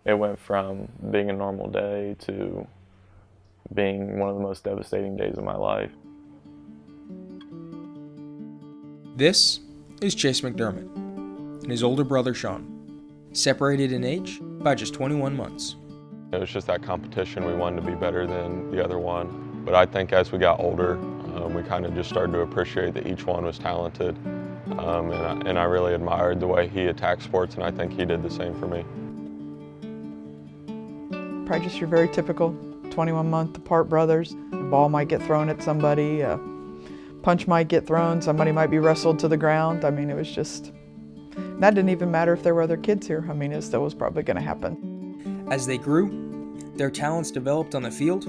It went from being a normal day to being one of the most devastating days of my life. This is Chayce McDermott and his older brother Sean, separated in age by just 21 months. It was just that competition. We wanted to be better than the other one. But I think as we got older, we kind of just started to appreciate that each one was talented. And I really admired the way he attacked sports, and I think he did the same for me. Probably just your very typical 21-month apart brothers. The ball might get thrown at somebody, a punch might get thrown, somebody might be wrestled to the ground. I mean, it was just, that didn't even matter if there were other kids here. I mean, it still was probably going to happen. As they grew, their talents developed on the field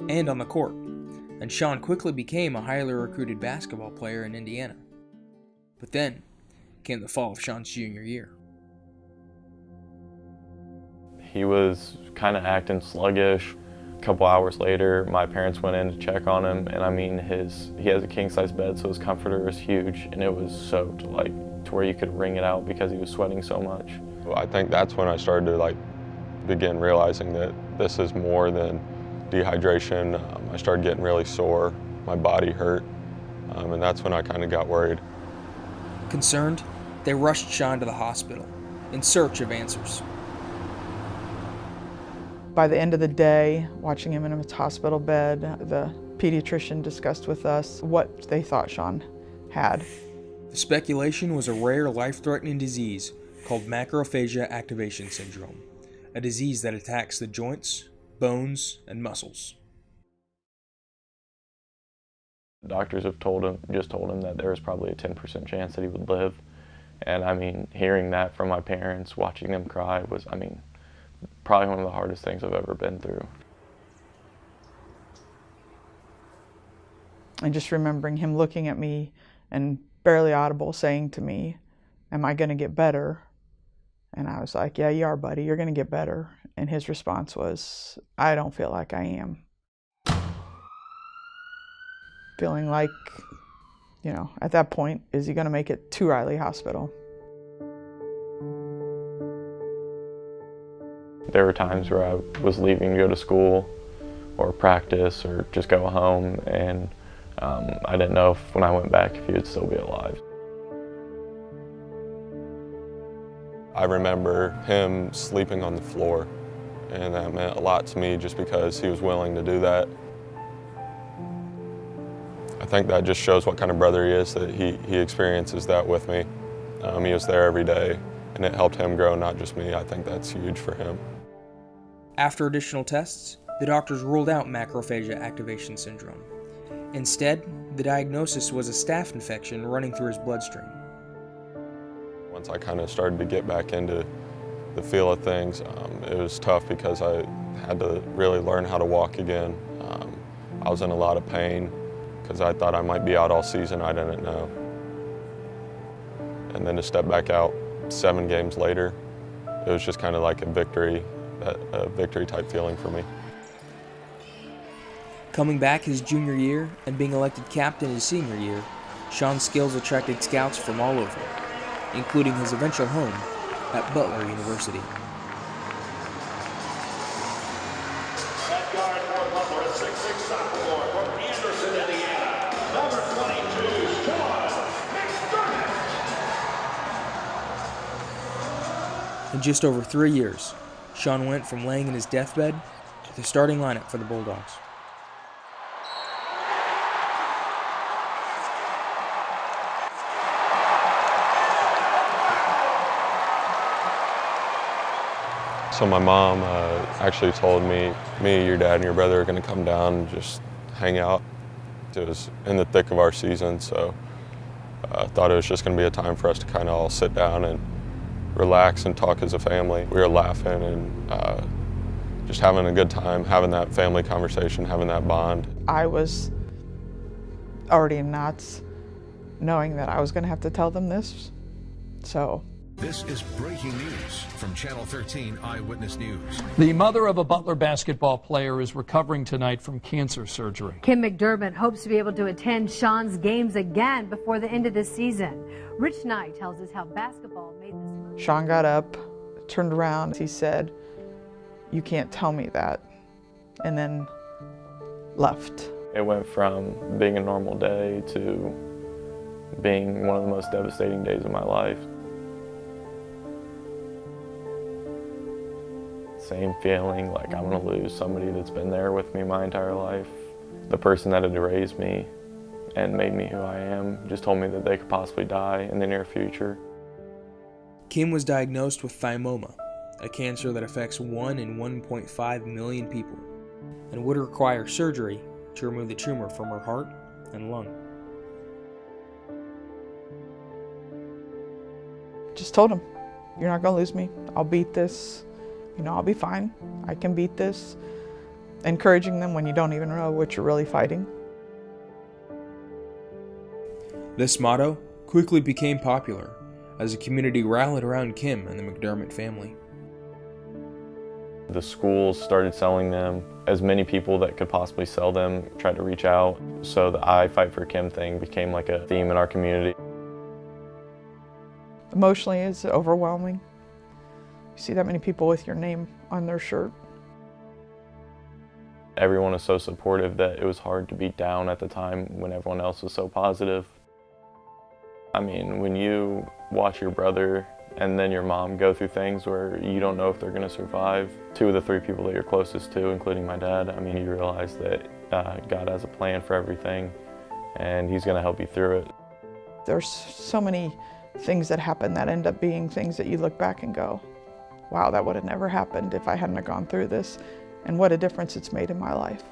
and on the court, and Sean quickly became a highly recruited basketball player in Indiana. But then came the fall of Sean's junior year. He was kind of acting sluggish. A couple hours later, my parents went in to check on him, and I mean, he has a king-size bed, so his comforter was huge, and it was soaked, like, to where you could wring it out because he was sweating so much. I think that's when I started to begin realizing that this is more than dehydration. I started getting really sore, my body hurt, and that's when I kind of got worried. Concerned, they rushed Sean to the hospital in search of answers. By the end of the day, watching him in his hospital bed, the pediatrician discussed with us what they thought Sean had. The speculation was a rare, life-threatening disease called macrophagia activation syndrome, a disease that attacks the joints, bones, and muscles. Doctors have just told him that there was probably a 10% chance that he would live. And I mean, hearing that from my parents, watching them cry was, I mean, probably one of the hardest things I've ever been through. And just remembering him looking at me and barely audible saying to me, "Am I going to get better?" And I was like, "Yeah, you are, buddy. You're going to get better." And his response was, "I don't feel like I am." Feeling like, you know, at that point, is he going to make it to Riley Hospital? There were times where I was leaving to go to school or practice or just go home, and I didn't know if when I went back if he would still be alive. I remember him sleeping on the floor, and that meant a lot to me just because he was willing to do that. I think that just shows what kind of brother he is, that he experiences that with me. He was there every day, and it helped him grow, not just me. I think that's huge for him. After additional tests, the doctors ruled out macrophagia activation syndrome. Instead, the diagnosis was a staph infection running through his bloodstream. Once I kind of started to get back into the feel of things, it was tough because I had to really learn how to walk again. I was in a lot of pain because I thought I might be out all season. I didn't know. And then to step back out 7 games later, it was just kind of like a victory type feeling for me. Coming back his junior year and being elected captain his senior year, Sean's skills attracted scouts from all over, including his eventual home at Butler University. That guard for Butler, a 6'6" sophomore from Anderson, Indiana, number 22, Sean McDermott. In just over 3 years, Sean went from laying in his deathbed to the starting lineup for the Bulldogs. So my mom actually told me, your dad, and your brother are going to come down and just hang out. It was in the thick of our season, so I thought it was just going to be a time for us to kind of all sit down and relax and talk as a family. We were laughing and just having a good time, having that family conversation, having that bond. I was already in knots, knowing that I was going to have to tell them this, so. This is breaking news from Channel 13 Eyewitness News. The mother of a Butler basketball player is recovering tonight from cancer surgery. Kim McDermott hopes to be able to attend Sean's games again before the end of the season. Rich Knight tells us how basketball made this move. Sean got up, turned around. He said, you can't tell me that, and then left. It went from being a normal day to being one of the most devastating days of my life. Same feeling, like I'm gonna lose somebody that's been there with me my entire life. The person that had raised me and made me who I am just told me that they could possibly die in the near future. Kim was diagnosed with thymoma, a cancer that affects 1 in 1.5 million people, and would require surgery to remove the tumor from her heart and lung. Just told him, you're not gonna lose me. I'll beat this. You know, I'll be fine. I can beat this. Encouraging them when you don't even know what you're really fighting. This motto quickly became popular as the community rallied around Kim and the McDermott family. The schools started selling them. As many people that could possibly sell them tried to reach out. So the I Fight for Kim thing became like a theme in our community. Emotionally, it's overwhelming. You see that many people with your name on their shirt. Everyone was so supportive that it was hard to be down at the time when everyone else was so positive. I mean, when you watch your brother and then your mom go through things where you don't know if they're going to survive, 2 of the 3 people that you're closest to, including my dad, I mean, you realize that God has a plan for everything and He's going to help you through it. There's so many things that happen that end up being things that you look back and go, wow, that would have never happened if I hadn't have gone through this, and what a difference it's made in my life.